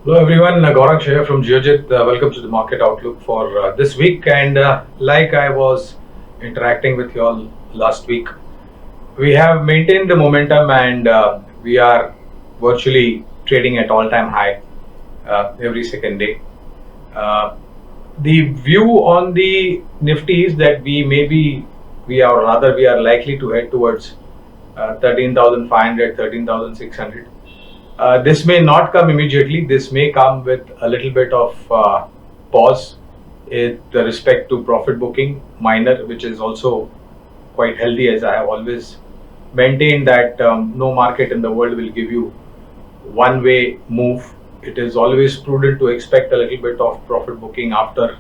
Hello everyone, Gaurang Shah from Geojit. Welcome to the market outlook for this week. And like I was interacting with you all last week, we have maintained the momentum and we are virtually trading at all-time high every second day. Uh, the view on the Nifty is that we are likely to head towards 13,500, 13,600. This may not come immediately. This may come with a little bit of pause with respect to profit booking minor, which is also quite healthy, as I have always maintained that no market in the world will give you one way move. It is always prudent to expect a little bit of profit booking after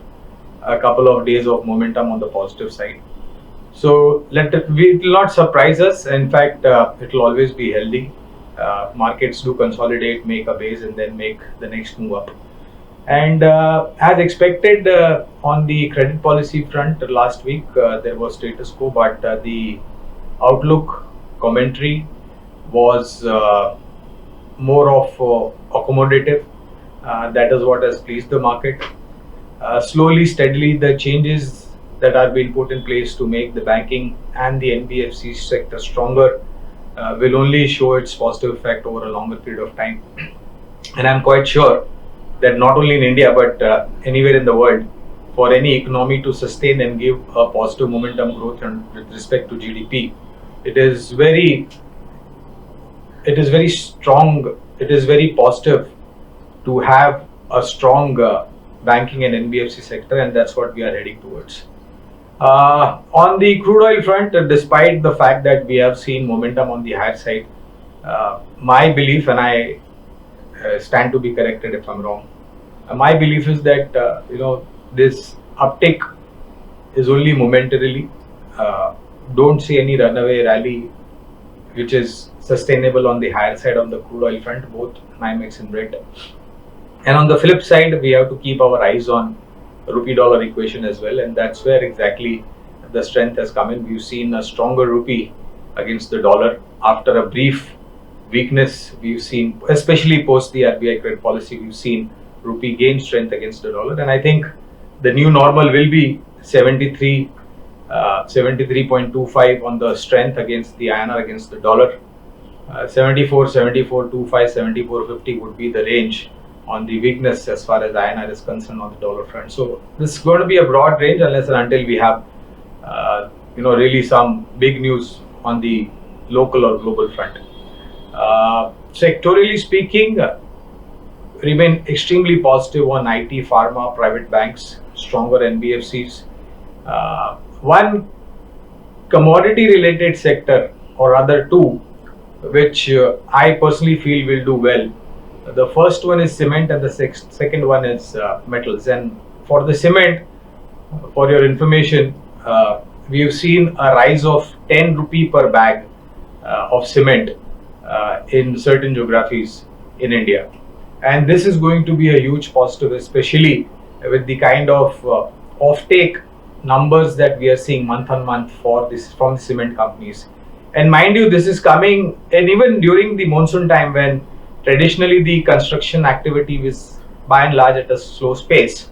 a couple of days of momentum on the positive side. So it will not surprise us. In fact, it will always be healthy. Markets do consolidate, make a base, and then make the next move up. And as expected, on the credit policy front, last week there was status quo, but the outlook commentary was more of accommodative. That is what has pleased the market. Slowly, steadily, the changes that are being put in place to make the banking and the NBFC sector stronger will only show its positive effect over a longer period of time. And I'm quite sure that not only in India but anywhere in the world, for any economy to sustain and give a positive momentum growth and with respect to GDP, it is very strong. It is very positive to have a strong banking and NBFC sector, and that's what we are heading towards. On the crude oil front, despite the fact that we have seen momentum on the higher side, my belief, and I stand to be corrected if I'm wrong, my belief is that this uptick is only momentarily. Don't see any runaway rally which is sustainable on the higher side on the crude oil front, both NYMEX and Brent. And on the flip side, we have to keep our eyes on rupee dollar equation as well, and that's where exactly the strength has come in. We've seen a stronger rupee against the dollar after a brief weakness. We've seen, especially post the RBI credit policy, we've seen rupee gain strength against the dollar, and I think the new normal will be 73.25 on the strength against the INR against the dollar. 74, 74.25, 74.50 would be the range on the weakness as far as INR is concerned on the dollar front. So this is going to be a broad range unless and until we have really some big news on the local or global front. Sectorially speaking, remain extremely positive on IT, pharma, private banks, stronger NBFCs. One commodity related sector, or rather two, which I personally feel will do well. The first one is cement and the second one is metals. And for the cement, for your information, we've seen a rise of 10 rupee per bag of cement in certain geographies in India. And this is going to be a huge positive, especially with the kind of offtake numbers that we are seeing month on month for this from the cement companies. And mind you, this is coming, and even during the monsoon time when traditionally the construction activity is by and large at a slow pace,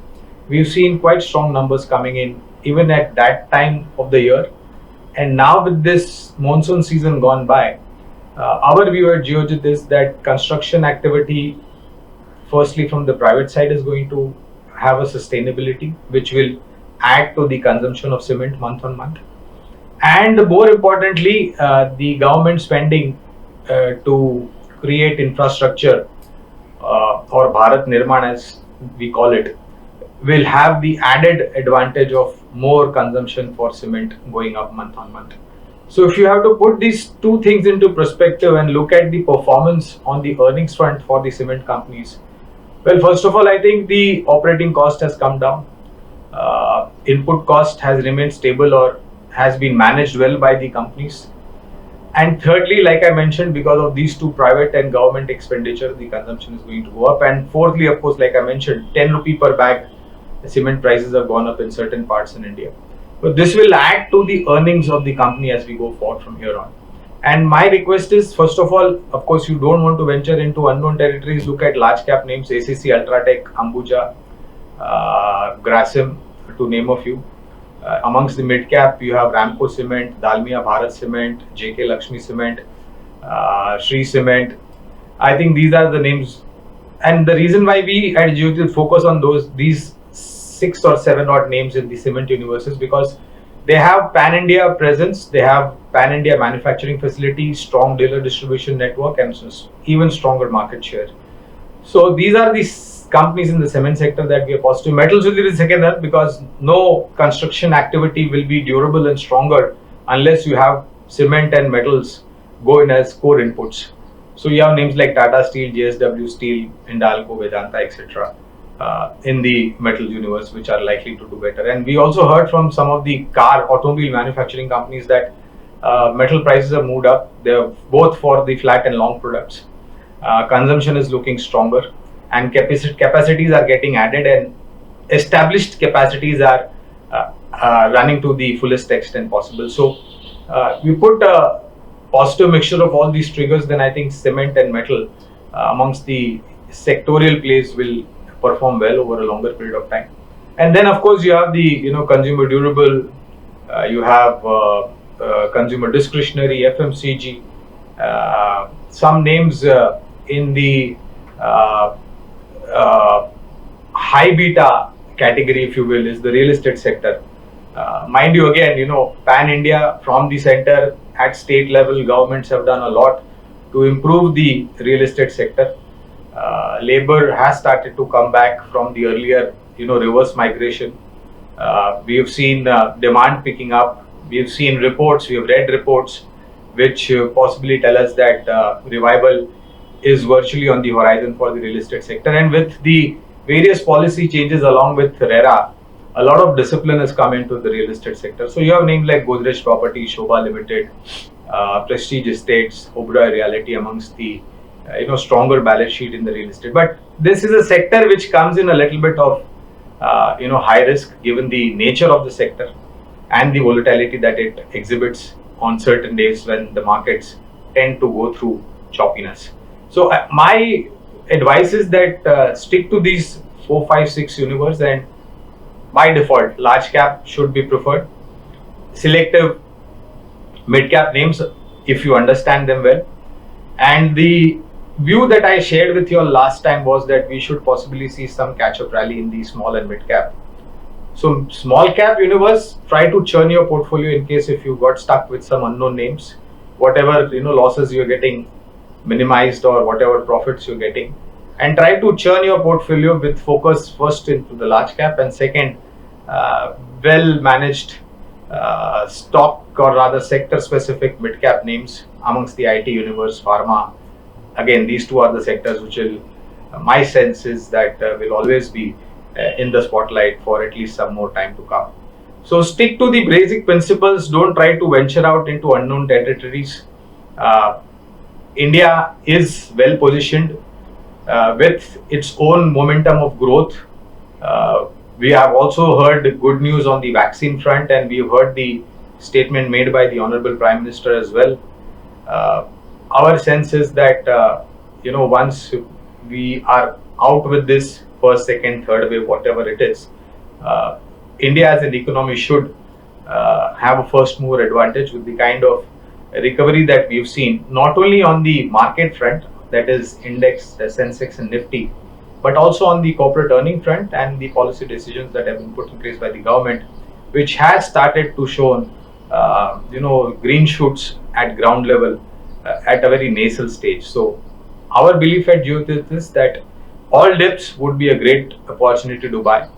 we've seen quite strong numbers coming in even at that time of the year. And now with this monsoon season gone by, our view at Geojit is that construction activity, firstly from the private side, is going to have a sustainability which will add to the consumption of cement month on month. And more importantly, the government spending to create infrastructure, or Bharat Nirman as we call it, will have the added advantage of more consumption for cement going up month on month. So if you have to put these two things into perspective and look at the performance on the earnings front for the cement companies, well, first of all, I think the operating cost has come down. Input cost has remained stable or has been managed well by the companies. And thirdly, like I mentioned, because of these two private and government expenditure, the consumption is going to go up. And fourthly, of course, like I mentioned, 10 rupee per bag, the cement prices have gone up in certain parts in India. But this will add to the earnings of the company as we go forward from here on. And my request is, first of all, of course, you don't want to venture into unknown territories. Look at large cap names: ACC, Ultratech, Ambuja, Grasim, to name a few. Amongst the mid cap, you have Ramco Cement, Dalmia Bharat Cement, JK Lakshmi Cement, Shree Cement. I think these are the names, and the reason why we at Geotil focus on these 6 or 7 odd names in the cement universe is because they have pan-India presence, they have pan-India manufacturing facility, strong dealer distribution network, and even stronger market share. So these are the companies in the cement sector that we are positive. Metals will be the second one, because no construction activity will be durable and stronger unless you have cement and metals go in as core inputs. So you have names like Tata Steel, JSW Steel, Hindalco, Vedanta, etc. In the metals universe, which are likely to do better. And we also heard from some of the automobile manufacturing companies that metal prices have moved up. They're both for the flat and long products. Consumption is looking stronger, and capacities are getting added, and established capacities are running to the fullest extent possible. So we put a positive mixture of all these triggers, then I think cement and metal amongst the sectorial plays will perform well over a longer period of time. And then of course you have the consumer durable, you have consumer discretionary, FMCG, some names in the high beta category, if you will, is the real estate sector. Mind you, again, pan India from the center, at state level, governments have done a lot to improve the real estate sector. Labor has started to come back from the earlier, reverse migration. We have seen demand picking up. We have seen reports, we have read reports which possibly tell us that revival is virtually on the horizon for the real estate sector. And with the various policy changes along with RERA, a lot of discipline has come into the real estate sector. So you have names like Godrej Property, Shobha Limited, Prestige Estates, Oberoi Realty amongst the stronger balance sheet in the real estate. But this is a sector which comes in a little bit of high risk, given the nature of the sector and the volatility that it exhibits on certain days when the markets tend to go through choppiness. So my advice is that stick to these 4, 5, 6 universe, and by default large cap should be preferred. Selective mid cap names if you understand them well. And the view that I shared with you last time was that we should possibly see some catch-up rally in the small and mid cap. So small cap universe, try to churn your portfolio in case if you got stuck with some unknown names. Whatever losses you're getting minimized, or whatever profits you're getting, and try to churn your portfolio with focus first into the large cap, and second, well managed stock, or rather sector specific mid cap names amongst the IT universe, pharma. Again, these two are the sectors which will, my sense is that will always be in the spotlight for at least some more time to come. So stick to the basic principles, don't try to venture out into unknown territories. India is well positioned with its own momentum of growth. We have also heard good news on the vaccine front, and we've heard the statement made by the Honorable Prime Minister as well. Our sense is that once we are out with this first, second, third wave, whatever it is, India as an economy should have a first mover advantage with the kind of recovery that we've seen, not only on the market front, that is index, the Sensex and Nifty, but also on the corporate earning front and the policy decisions that have been put in place by the government, which has started to show green shoots at ground level at a very nasal stage. So our belief at Geotil is that all dips would be a great opportunity to buy.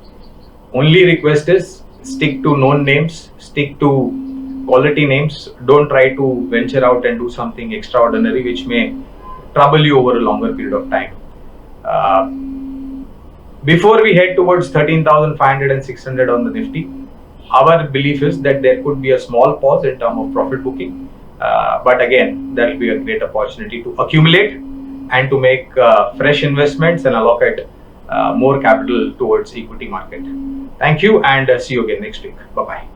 Only request is stick to known names, stick to quality names. Don't try to venture out and do something extraordinary which may trouble you over a longer period of time. Before we head towards 13,500 and 600 on the Nifty, our belief is that there could be a small pause in terms of profit booking. But again, that will be a great opportunity to accumulate and to make fresh investments and allocate more capital towards equity market. Thank you, and see you again next week. Bye-bye.